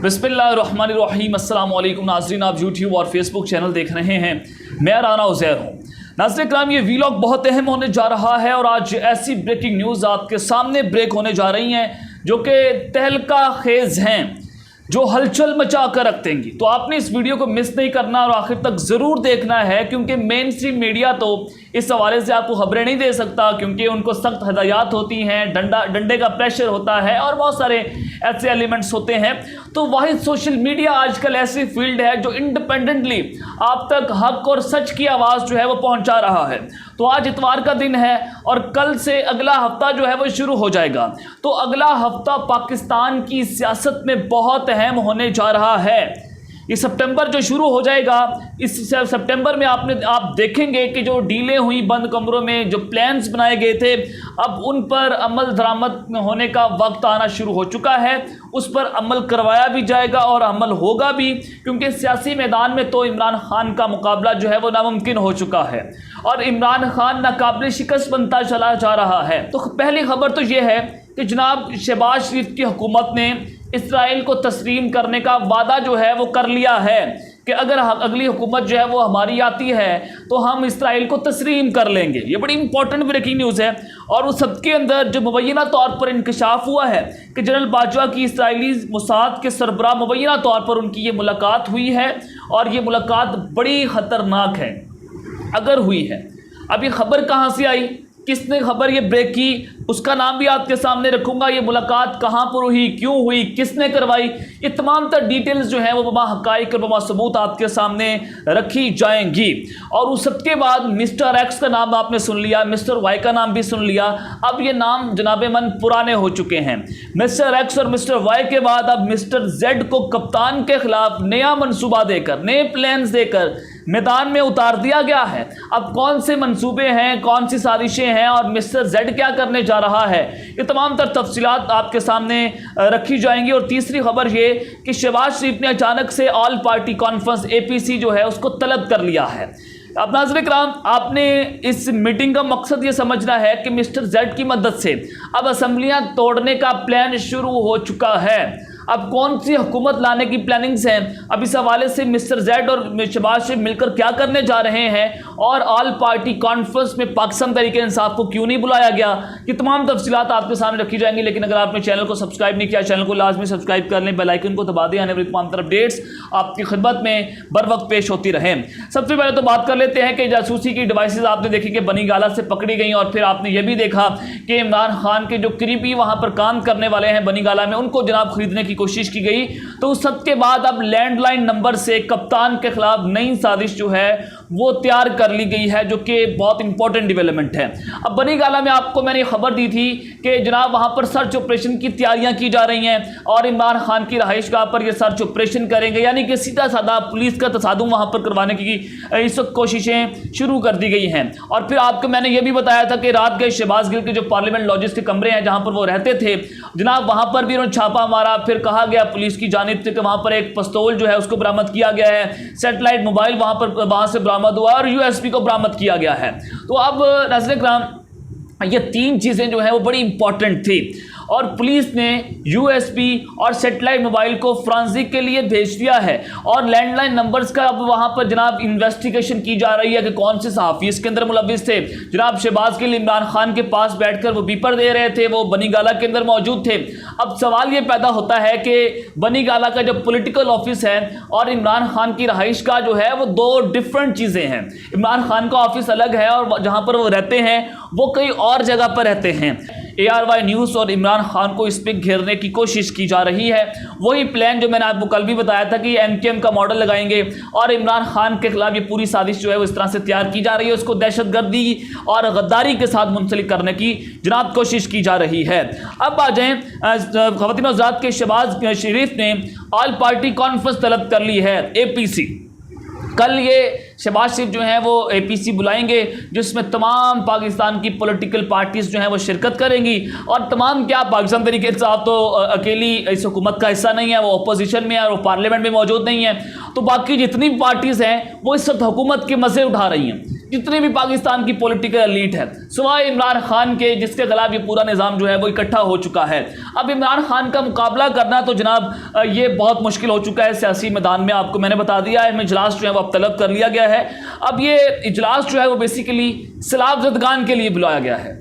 बिस्मिल्लाहिर्रहमानिर्रहीम। अस्सलाम वालेकुम नाज़रीन, आप यूट्यूब और फेसबुक चैनल देख रहे हैं। मैं राना उज़ैर हूँ। नाज़रीन कराम, ये वीलॉग बहुत अहम होने जा रहा है और आज ऐसी ब्रेकिंग न्यूज़ आपके सामने ब्रेक होने जा रही हैं जो कि तहलका खेज़ हैं, जो हलचल मचा कर रख देंगी। तो आपने इस वीडियो को मिस नहीं करना और आखिर तक ज़रूर देखना है, क्योंकि मेन स्ट्रीम मीडिया तो इस हवाले से आपको खबरें नहीं दे सकता, क्योंकि उनको सख्त हदायत होती हैं, डंडे का प्रेशर होता है और बहुत सारे ऐसे एलिमेंट्स होते हैं। तो वाहिद सोशल मीडिया आजकल ऐसी फील्ड है जो इंडिपेंडेंटली आप तक हक और सच की आवाज़ जो है वो पहुंचा रहा है। तो आज इतवार का दिन है और कल से अगला हफ्ता जो है वो शुरू हो जाएगा। तो अगला हफ्ता पाकिस्तान की सियासत में बहुत अहम होने जा रहा है। ये सितंबर जो शुरू हो जाएगा, इस सितंबर में आप देखेंगे कि जो डीलें हुई बंद कमरों में जो प्लान्स बनाए गए थे, अब उन पर अमल दरामद होने का वक्त आना शुरू हो चुका है। उस पर अमल करवाया भी जाएगा और अमल होगा भी, क्योंकि सियासी मैदान में तो इमरान खान का मुकाबला जो है वो नामुमकिन हो चुका है और इमरान खान नाकाबिल शिकस्त बनता चला जा रहा है। तो पहली खबर तो ये है कि जनाब शहबाज शरीफ की हुकूमत ने इसराइल को तस्लीम करने का वादा जो है वो कर लिया है कि अगर अगली हुकूमत जो है वो हमारी आती है तो हम इसराइल को तस्लीम कर लेंगे। ये बड़ी इंपॉर्टेंट ब्रेकिंग न्यूज़ है और उस सबके अंदर जो मुबैना तौर पर इंकशाफ हुआ है कि जनरल बाजवा की इसराइली मोसाद के सरबराह मुबैना तौर पर उनकी ये मुलाकात हुई है और ये मुलाकात बड़ी ख़तरनाक है अगर हुई है। अब ये खबर कहाँ से आई, किसने खबर ये ब्रेक की, उसका नाम भी आपके सामने रखूंगा। ये मुलाकात कहाँ पर हुई, क्यों हुई, किसने करवाई, ये तमाम तर डिटेल्स जो हैं वो बमा हक़ाइक़ और बमा सबूत आपके सामने रखी जाएंगी। और उस सबके बाद मिस्टर एक्स का नाम आपने सुन लिया, मिस्टर वाई का नाम भी सुन लिया। अब ये नाम जनाबे मन पुराने हो चुके हैं। मिस्टर एक्स और मिस्टर वाई के बाद अब मिस्टर जेड को कप्तान के खिलाफ नया मनसूबा देकर, नए प्लान्स देकर मैदान में उतार दिया गया है। अब कौन से मंसूबे हैं, कौन सी साजिशें हैं और मिस्टर जेड क्या करने जा रहा है, ये तमाम तर तफसीलात आपके सामने रखी जाएंगी। और तीसरी खबर ये कि शहबाज शरीफ ने अचानक से ऑल पार्टी कॉन्फ्रेंस APC जो है उसको तलब कर लिया है। अब नाज़रीन किराम, आपने इस मीटिंग का मकसद ये समझना है कि मिस्टर जेड की मदद से अब असम्बलियाँ तोड़ने का प्लान शुरू हो चुका है। अब कौन सी हुकूमत लाने की प्लानिंग्स हैं, अब इस हवाले से मिस्टर जेड और शहबाज शरीफ मिलकर क्या करने जा रहे हैं और ऑल पार्टी कॉन्फ्रेंस में पाकिस्तान तहरीक इंसाफ को क्यों नहीं बुलाया गया, ये तमाम तफसीलात आपके सामने रखी जाएंगी। लेकिन अगर आपने चैनल को सब्सक्राइब नहीं किया, चैनल को लाजमी सब्सक्राइब कर लें, बेल आइकन को दबा दें, आने वाली तमाम तरह अपडेट्स आपकी खिदमत में बर वक्त पेश होती रहें। सबसे पहले तो बात कर लेते हैं कि जासूसी की डिवाइसेस आपने देखी कि बनी गाला से पकड़ी गई और फिर आपने ये भी देखा कि इमरान खान के जो करीबी वहाँ पर काम करने वाले हैं बनी गाला में, उनको जनाब खरीदने की कोशिश की गई। तो उस सब के बाद अब लैंडलाइन नंबर से कप्तान के खिलाफ नई साजिश जो है वो तैयार कर ली गई है, जो कि बहुत इंपॉर्टेंट डेवलपमेंट है। अब बनी गाला में आपको मैंने खबर दी थी कि जनाब वहां पर सर्च ऑपरेशन की तैयारियां की जा रही हैं और इमरान खान की रहाइशगाह पर ये सर्च ऑपरेशन करेंगे, यानी कि सीधा साधा पुलिस का तसादुम वहां पर करवाने की इस वक्त कोशिशें शुरू कर दी गई हैं। और फिर आपको मैंने ये भी बताया था कि रात गए शहबाज गिल के जो पार्लियामेंट लॉजेस के कमरे हैं जहां पर वो रहते थे, जनाब वहां पर भी उन्होंने छापा मारा। फिर कहा गया पुलिस की जानिब से कि वहां पर एक पिस्तौल जो है उसको बरामद किया गया है, सेटेलाइट मोबाइल वहां से बरामद हुआ और USB को बरामद किया गया है। तो अब नाज़रीन किराम, ये तीन चीजें जो है वो बड़ी इंपॉर्टेंट थी और पुलिस ने USB और सेटेलाइट मोबाइल को फ्रांसिक के लिए भेज दिया है और लैंडलाइन नंबर्स का अब वहां पर जनाब इन्वेस्टिगेशन की जा रही है कि कौन से सहाफ़ी इसके अंदर मुलविस थे। जनाब शहबाज गिल इमरान खान के पास बैठकर वो बीपर दे रहे थे, वो बनी गाला के अंदर मौजूद थे। अब सवाल ये पैदा होता है कि बनी गाला का जो पॉलिटिकल ऑफिस है और इमरान खान की रहाइश का जो है वो दो डिफरेंट चीज़ें हैं। इमरान खान का ऑफिस अलग है और जहाँ पर वो रहते हैं वो कई और जगह पर रहते हैं। ARY न्यूज़ और इमरान खान को इस पर घेरने की कोशिश की जा रही है। वही प्लान जो मैंने आपको कल भी बताया था कि MKM का मॉडल लगाएंगे और इमरान खान के खिलाफ ये पूरी साजिश जो है वो इस तरह से तैयार की जा रही है, उसको दहशतगर्दी और गद्दारी के साथ मुंसलिक करने की जनाब कोशिश की जा रही है। अब आ जाएं, ख़वातीन हज़रात के शहबाज शरीफ ने ऑल पार्टी कॉन्फ्रेंस तलब कर ली है APC। कल ये शहबाज शरीफ जो हैं वो APC बुलाएंगे जिसमें तमाम पाकिस्तान की पॉलिटिकल पार्टीज़ जो हैं वो शिरकत करेंगी और तमाम क्या पाकिस्तान तरीके इंसाफ तो अकेली इस हुकूमत का हिस्सा नहीं है, वो अपोजिशन में है और वो पार्लियामेंट में मौजूद नहीं है। तो बाकी जितनी पार्टीज़ हैं वो इस वक्त हुकूमत के मज़े उठा रही हैं। जितने भी पाकिस्तान की पॉलिटिकल एलीट है, सिवाय इमरान खान के, जिसके खिलाफ ये पूरा निज़ाम जो है वो इकट्ठा हो चुका है। अब इमरान खान का मुकाबला करना तो जनाब ये बहुत मुश्किल हो चुका है सियासी मैदान में। आपको मैंने बता दिया है, इजलास जो है वो अब तलब कर लिया गया है। अब ये इजलास जो है वो बेसिकली सैलाब ज़दगान के लिए बुलाया गया है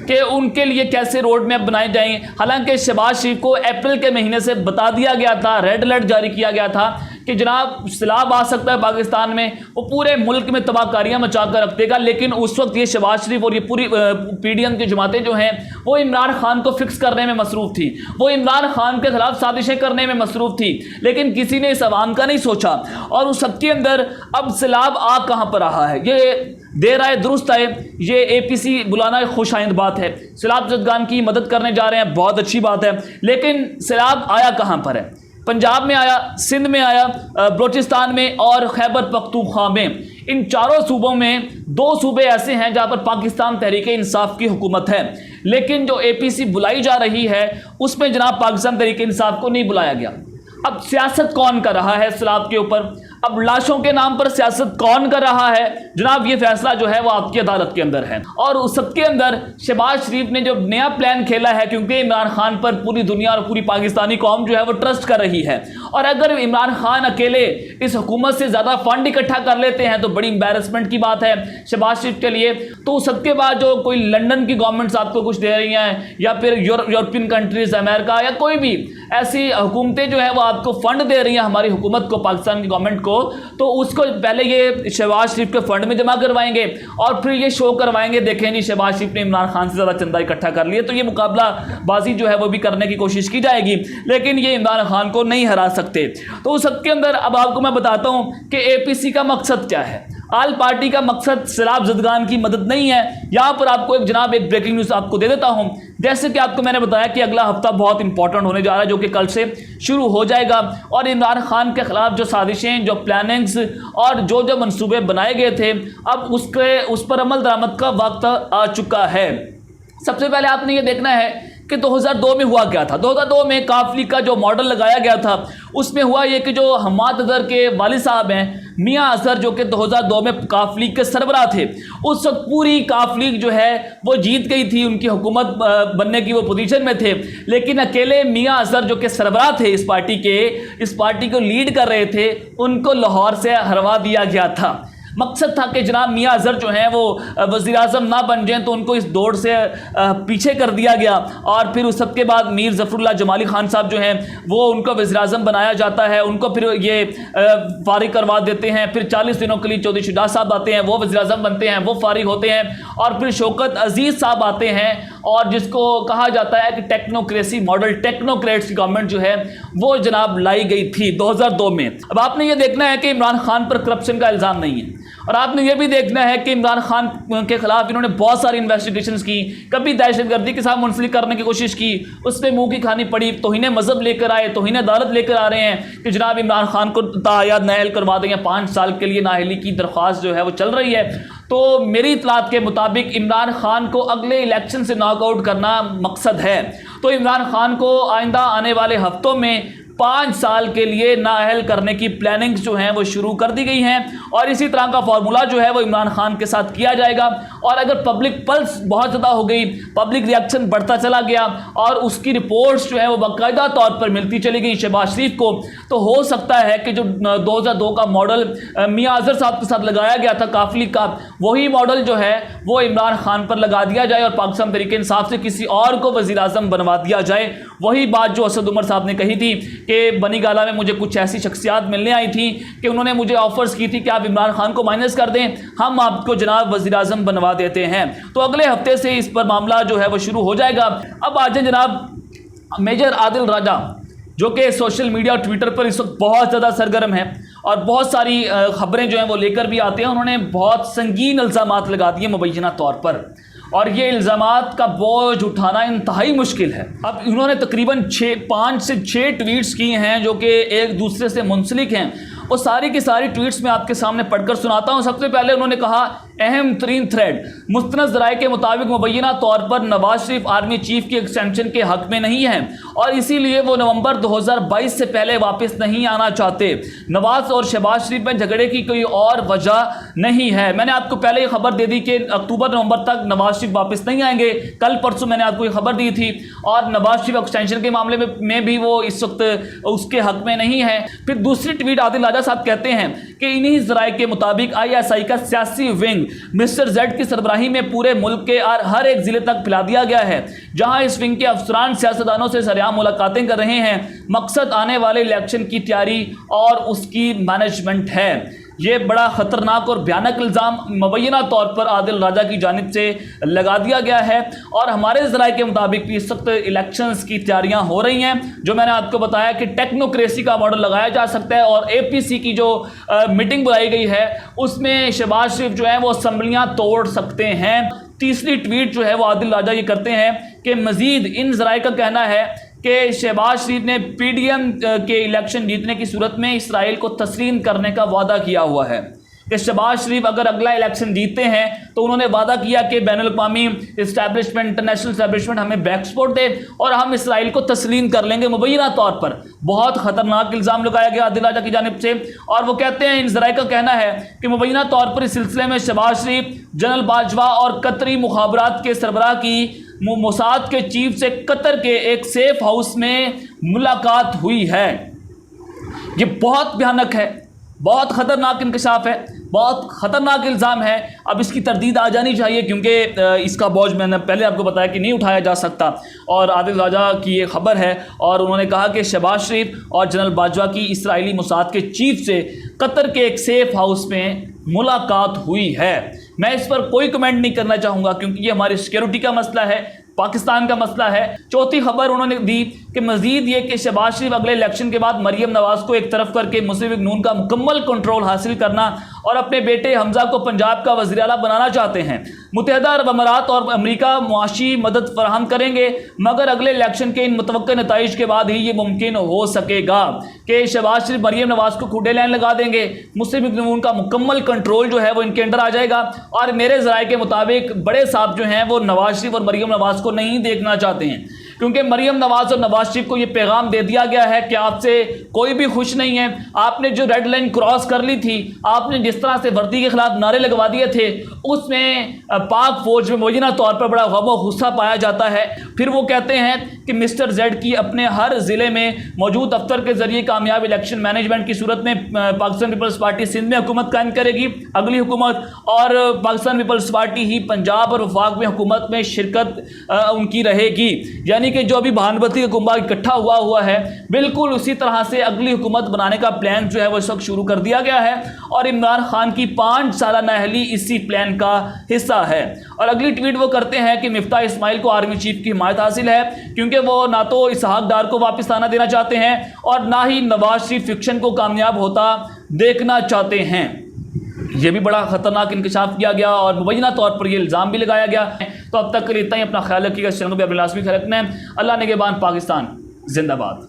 कि उनके लिए कैसे रोड मैप बनाए जाएंगे। हालांकि शहबाज शरीफ को अप्रैल के महीने से बता दिया गया था, रेड अलर्ट जारी किया गया था कि जनाब सैलाब आ सकता है पाकिस्तान में, वो पूरे मुल्क में तबाहकारियां मचा कर रख देगा। लेकिन उस वक्त ये शहबाज शरीफ और ये पूरी पीडीएम की जमातें जो हैं वो इमरान खान को फिक्स करने में मसरूफ़ थी, वो इमरान खान के खिलाफ साजिशें करने में मसरूफ़ थी। लेकिन किसी ने इस अवाम का नहीं सोचा। और उस सबके अंदर अब सैलाब आ कहाँ पर रहा है, ये देर आए दुरुस्त आए, ये APC बुलाना एक खुश आइंद बात है। सैलाब ज़दगान की मदद करने जा रहे हैं, बहुत अच्छी बात है। लेकिन सैलाब आया कहाँ पर है? पंजाब में आया, सिंध में आया, बलोचिस्तान में और खैबर पख्तूनख्वा में। इन चारों सूबों में 2 सूबे ऐसे हैं जहाँ पर पाकिस्तान तहरीक इंसाफ की हुकूमत है। लेकिन जो APC बुलाई जा रही है उसमें जनाब पाकिस्तान तहरीक इंसाफ को नहीं बुलाया गया। अब सियासत कौन कर रहा है सैलाब के ऊपर? अब लाशों के नाम पर सियासत कौन कर रहा है? जनाब ये फैसला जो है वो आपकी अदालत के अंदर है। और उस सबके अंदर शहबाज शरीफ ने जो नया प्लान खेला है, क्योंकि इमरान खान पर पूरी दुनिया और पूरी पाकिस्तानी कौम जो है वो ट्रस्ट कर रही है, और अगर इमरान खान अकेले इस हुकूमत से ज़्यादा फंड इकट्ठा कर लेते हैं तो बड़ी एम्बैरसमेंट की बात है शहबाज शरीफ के लिए। तो सबके बाद जो कोई लंदन की गवर्नमेंट्स आपको कुछ दे रही हैं, या फिर यूरोपियन कंट्रीज़, अमेरिका, या कोई भी ऐसी हुकूमतें जो है वो आपको फंड दे रही हैं हमारी हुकूमत को, पाकिस्तान की गवर्नमेंट को, तो उसको पहले ये शहबाज शरीफ के फंड में जमा करवाएंगे और फिर ये शो करवाएंगे, देखें जी शहबाज शरीफ ने इमरान खान से ज़्यादा चंदा इकट्ठा कर लिया। तो ये मुकाबला बाजी जो है वो भी करने की कोशिश की जाएगी, लेकिन ये इमरान खान को नहीं हरा सकते। तो उस सबके अंदर अब आपको मैं बताता हूँ कि APC का मकसद क्या है। आल पार्टी का मकसद सैलाब ज़दगान की मदद नहीं है। यहाँ पर आपको एक ब्रेकिंग न्यूज़ आपको दे देता हूँ। जैसे कि आपको मैंने बताया कि अगला हफ्ता बहुत इंपॉर्टेंट होने जा रहा है, जो कि कल से शुरू हो जाएगा, और इमरान खान के खिलाफ जो साजिशें, जो प्लानिंग्स और जो मंसूबे बनाए गए थे, अब उस पर अमल दरामद का वक्त आ चुका है। सबसे पहले आपने ये देखना है कि 2002 में हुआ क्या था। 2002 में काफ लीग का जो मॉडल लगाया गया था उसमें हुआ ये कि जो हम्माद अजहर के वालिद साहब हैं मियाँ अजहर, जो कि 2002 में काफ लीग के सरबराह थे, उस वक्त पूरी काफ लीग जो है वो जीत गई थी, उनकी हुकूमत बनने की वो पोजीशन में थे। लेकिन अकेले मियाँ अजहर जो कि सरबराह थे इस पार्टी को लीड कर रहे थे, उनको लाहौर से हरवा दिया गया था। मकसद था कि जनाब मियाँ अजहर जो हैं वो वज़ीर आज़म ना बन जाएं, तो उनको इस दौड़ से पीछे कर दिया गया। और फिर उस सब के बाद मीर ज़फ़रुल्लाह जमाली खान साहब जो हैं वो उनको वज़ीर आज़म बनाया जाता है, उनको फिर ये फारिग करवा देते हैं। फिर 40 दिनों के लिए चौधरी शुजा साहब आते हैं, वो वज़ीर आज़म बनते हैं, वो फारिग होते हैं। और फिर शौकत अजीज़ साहब आते हैं, और जिसको कहा जाता है कि टेक्नोक्रेसी मॉडल, टेक्नोक्रेट्स की गवर्नमेंट जो है वो जनाब लाई गई थी 2002 में। अब आपने ये देखना है कि इमरान खान पर करप्शन का इल्ज़ाम नहीं है, और आपने ये भी देखना है कि इमरान खान के खिलाफ इन्होंने बहुत सारी इन्वेस्टिगेशंस की। कभी दहशतगर्दी के साथ मुंसलिक करने की कोशिश की, उस पर मुँह की खानी पड़ी, तौहीन मजहब लेकर आए, तौहीन अदालत लेकर आ रहे हैं कि जनाब इमरान खान को तायाद नाअहल करवा देंगे, 5 साल के लिए नाअहली की दरख्वास्त जो है वो चल रही है। तो मेरी इतलात के मुताबिक इमरान खान को अगले इलेक्शन से नॉकआउट करना मकसद है। तो इमरान खान को आइंदा आने वाले हफ्तों में 5 साल के लिए नाअहल करने की प्लानिंग्स जो हैं वो शुरू कर दी गई हैं, और इसी तरह का फार्मूला जो है वो इमरान खान के साथ किया जाएगा। और अगर पब्लिक पल्स बहुत ज़्यादा हो गई, पब्लिक रिएक्शन बढ़ता चला गया, और उसकी रिपोर्ट्स जो है वो बाकायदा तौर पर मिलती चली गई शहबाज शरीफ को, तो हो सकता है कि जो 2002 का मॉडल मियाँ अजहर साहब के साथ लगाया गया था काफ लीग का, वही मॉडल जो है वो इमरान खान पर लगा दिया जाए, और पाकिस्तान तहरीक इंसाफ से किसी और को वज़ीर आज़म बनवा दिया जाए। वही बात जो असद उमर साहब ने कही थी कि बनी गाला में मुझे कुछ ऐसी शख्सियात मिलने आई थी कि उन्होंने मुझे ऑफर्स की थी कि आप इमरान खान को माइनस कर दें, हम आपको जनाब वज़ीर आज़म बनवा देते हैं। तो अगले हफ्ते से इस पर मामला जो है वो शुरू हो जाएगा। अब आ जाए जनाब मेजर आदिल राजा, जो कि सोशल मीडिया और ट्विटर पर इस वक्त बहुत ज़्यादा सरगर्म है और बहुत सारी खबरें जो हैं वो लेकर भी आते हैं। उन्होंने बहुत संगीन इल्ज़ामात लगा दिए मुबैना तौर पर, और ये इल्ज़ामात का बोझ उठाना इंतहाई मुश्किल है। अब इन्होंने तकरीबन 5 से 6 ट्वीट्स किए हैं जो कि एक दूसरे से मुंसलिक हैं। वो सारी की सारी ट्वीट्स मैं आपके सामने पढ़कर सुनाता हूँ। सबसे पहले उन्होंने कहा अहम तरीन थ्रेड। मुस्तनद ज़राए के मुताबिक मुबैना तौर पर नवाज शरीफ आर्मी चीफ की एक्सटेंशन के हक में नहीं है और इसीलिए वो नवंबर 2022 से पहले वापस नहीं आना चाहते। नवाज और शहबाज शरीफ में झगड़े की कोई और वजह नहीं है। मैंने आपको पहले ही खबर दे दी कि अक्टूबर नवंबर तक नवाज शरीफ वापस नहीं आएंगे। कल परसों मैंने आपको ये खबर दी थी और नवाज शरीफ एक्सटेंशन के मामले में भी वो इस वक्त उसके हक में नहीं है। फिर दूसरी ट्वीट आदिल राजा साहब कहते हैं कि इन्हीं ज़राए के मुताबिक ISI का सियासी विंग मिस्टर जेड की सरबराही में पूरे मुल्क के हर एक ज़िले तक फैला दिया गया है, जहां इस विंग के अफसरान सियासतदानों से सरेआम मुलाकातें कर रहे हैं। मकसद आने वाले इलेक्शन की तैयारी और उसकी मैनेजमेंट है। ये बड़ा ख़तरनाक और भयानक इल्ज़ाम मुबैना तौर पर आदिल राजा की जानिब से लगा दिया गया है और हमारे ज़राए के मुताबिक भी इस वक्त इलेक्शंस की तैयारियां हो रही हैं। जो मैंने आपको बताया कि टेक्नोक्रेसी का मॉडल लगाया जा सकता है और APC की जो मीटिंग बुलाई गई है उसमें शहबाज शरीफ जो है वो असम्बलियाँ तोड़ सकते हैं। तीसरी ट्वीट जो है वो आदिल राजा ये करते हैं कि मज़ीद इन ज़राए का कहना है कि शहबाज शरीफ ने PDM के इलेक्शन जीतने की सूरत में इसराइल को तस्लीम करने का वादा किया हुआ है कि शहबाज शरीफ अगर अगला इलेक्शन जीतते हैं तो उन्होंने वादा किया कि बैनुल-अक़वामी इस्टेब्लिशमेंट, इंटरनेशनल इस्टेब्लिशमेंट हमें बैक सपोर्ट दे और हम इसराइल को तस्लीम कर लेंगे। मुबैना तौर पर बहुत ख़तरनाक इल्ज़ाम लगाया गया आदिल राजा की जानिब से और वो कहते हैं, इन ज़राए का कहना है कि मुबैना तौर पर इस सिलसिले में शहबाज शरीफ, जनरल बाजवा और कतरी मुखाबरात के सरबराह की मोसाद के चीफ से कतर के एक सेफ हाउस में मुलाकात हुई है। ये बहुत भयानक है, बहुत ख़तरनाक इंकशाफ है, बहुत ख़तरनाक इल्ज़ाम है। अब इसकी तरदीद आ जानी चाहिए क्योंकि इसका बोझ मैंने पहले आपको बताया कि नहीं उठाया जा सकता। और आदिल राजा की ये खबर है और उन्होंने कहा कि शहबाज शरीफ और जनरल बाजवा की इसराइली मोसाद के चीफ से कतर के एक सेफ हाउस में मुलाकात हुई है। मैं इस पर कोई कमेंट नहीं करना चाहूँगा क्योंकि ये हमारी सिक्योरिटी का मसला है, पाकिस्तान का मसला है। चौथी खबर उन्होंने दी कि मजीद ये कि शहबाज शरीफ अगले इलेक्शन के बाद मरियम नवाज को एक तरफ करके मुस्लिम लीग नून का मुकम्मल कंट्रोल हासिल करना और अपने बेटे हमजा को पंजाब का वज़ीर आला बनाना चाहते हैं। मुत्तहिदा अरब अमारात और अमेरिका मुआशी मदद फराहम करेंगे मगर अगले इलेक्शन के इन मुतवक्किल नताइज के बाद ही ये मुमकिन हो सकेगा कि शहबाज शरीफ मरियम नवाज को खूडे लाइन लगा देंगे। मुस्लिम लीग नून का मुकम्मल कंट्रोल जो है वो इनके अंडर आ जाएगा और मेरे ज़राए के मुताबिक बड़े साहब जो हैं वो नवाज शरीफ और मरियम नवाज को नहीं देखना चाहते हैं क्योंकि मरियम नवाज और नवाज शरीफ को ये पैगाम दे दिया गया है कि आपसे कोई भी खुश नहीं है। आपने जो रेड लाइन क्रॉस कर ली थी, आपने जिस तरह से वर्दी के खिलाफ नारे लगवा दिए थे, उसमें पाक फौज में मुबैना तौर पर बड़ा गम और गुस्सा पाया जाता है। फिर वो कहते हैं कि मिस्टर जेड की अपने हर ज़िले में मौजूद अफसर के ज़रिए कामयाब इलेक्शन मैनेजमेंट की सूरत में पाकिस्तान पीपल्स पार्टी सिंध में हुकूमत कायम करेगी अगली हुकूमत, और पाकिस्तान पीपल्स पार्टी ही पंजाब और वफाक में हुकूमत में शिरकत उनकी रहेगी। यानी कि जो अभी भानुमती का कुंभा इकट्ठा हुआ है, बिल्कुल उसी तरह से अगली हुकूमत बनाने का प्लान जो है वो इस वक्त शुरू कर दिया गया है और इमरान खान की 5 साला नाअहली इसी प्लान का हिस्सा है। और अगली ट्वीट वो करते हैं कि मिफ्ता इस्माइल को आर्मी चीफ की हिमायत हासिल है क्योंकि वो ना तो इसहाक डार को वापस आना देना चाहते हैं और ना ही नवाज शरीफ फिक्शन को कामयाब होता देखना चाहते हैं। ये भी बड़ा ख़तरनाक इंकशाफ किया गया और मुबैना तौर पर यह इल्ज़ाम भी लगाया गया। तो अब तक के लिए इतना ही। अपना ख्याल रखिएगा। इस चैनल को भी अपने लाजमी ख्याल रखना है। अल्लाह निगहबान, पाकिस्तान जिंदाबाद।